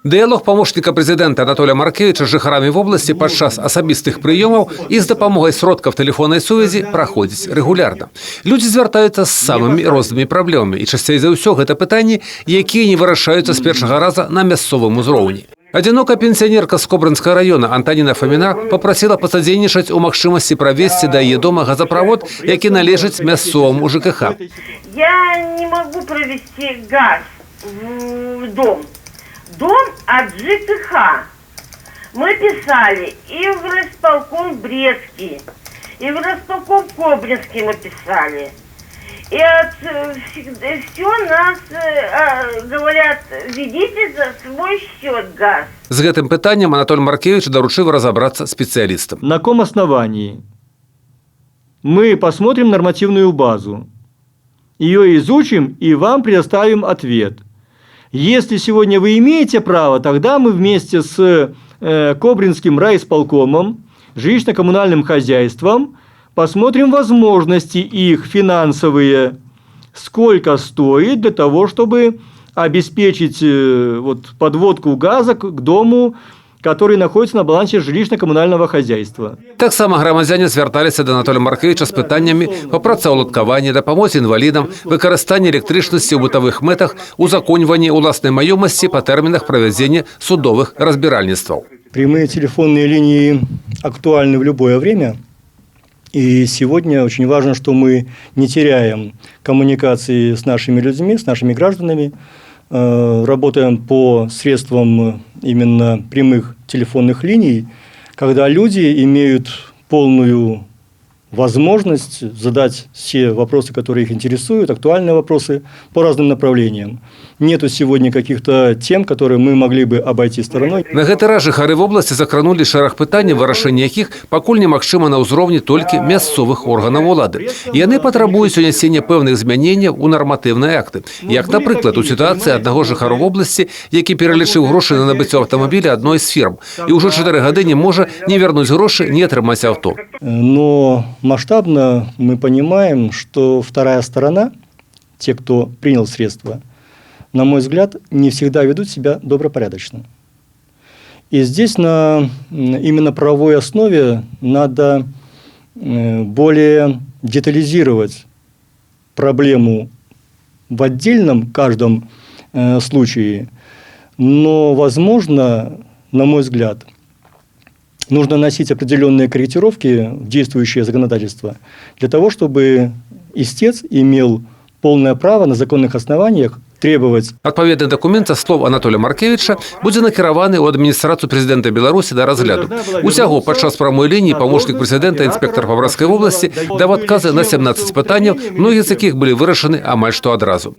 Дыялог помощника президента Анатолия Маркевича з жыхарамі вобласці падчас асабістых прыёмаў і з дапамогай сродкаў тэлефоннай сувязі праходзіць рэгулярна. Людзі звяртаюцца з самымі рознымі праблемамі, і часцей за ўсё гэта пытанні, якія не вырашаюцца з першага раза на мясцовым узроўні. Одинокая пенсионерка с Кобрынского района Антонина Фомина попросила посодейничать у магчымасці правесці да яе дома газопровод, які належыць мясцоваму ЖКХ. Я не могу провести газ в дом. Дом от ЖКХ. Мы писали и в райисполком Брестский, и в райисполком Кобринский мы писали. И все нас говорят, ведите за свой счет газ. З гэтым пытаннем Анатолий Маркевич доручил разобраться специалистам. На каком основании? Мы посмотрим нормативную базу, ее изучим и вам предоставим ответ. Если сегодня вы имеете право, тогда мы вместе с Кобринским райисполкомом, жилищно-коммунальным хозяйством посмотрим возможности их финансовые, сколько стоит для того, чтобы обеспечить подводку газа к дому, который находится на балансе жилищно-коммунального хозяйства. Так само громадяне звярталіся до Анатолия Маркевича з пытаннямі по працаўладкаванні, дапамозе інвалідам, выкарыстанні электрычнасці ў бытавых мэтах, узаконьванні уласнай маёмасці па тэрмінах правядзення судовых разбіральніцтваў. Прямые телефонные линии актуальны в любое время. И сегодня очень важно, что мы не теряем коммуникации с нашими людьми, с нашими гражданами, работаем по средствам именно прямых телефонных линий, когда люди имеют полную возможность задать все вопросы, которые их интересуют, актуальные вопросы по разным направлениям. Нету сегодня каких-то тем, которые мы могли бы обойти стороной. На гэты раз жыхары вобласці закранули шэраг пытанняў, вырашэнне якіх пакуль немагчыма на ўзроўні толькі мясцовых органаў улады. Яны патрабуюць унясення пэўных змяненняў у нарматыўныя акты. Як, напрыклад, у сітуацыі аднаго жыхару вобласці, які пералічыў грошы на набыццё аўтамабіля адной з фірм і ўжо 4 гады не можа не вярнуць грошы, не атрымаць аўто. Но масштабно мы понимаем, что вторая сторона, те, кто принял средства, на мой взгляд, не всегда ведут себя добропорядочно. И здесь на именно правовой основе надо более детализировать проблему в отдельном каждом случае. Но, возможно, на мой взгляд, нужно вносить определенные корректировки в действующее законодательство для того, чтобы истец имел полное право на законных основаниях требовать. Адпаведны дакумент, са слов Анатолия Маркевича, будзе накіраваны ў адміністрацыю прэзідэнта Беларусі да разгляду. Усяго падчас прамой лініі памочнік прэзідэнта, інспектар па Брацкай вобласці даў адказы на 17 пытанняў, многія з якіх былі вырашаны амаль што адразу.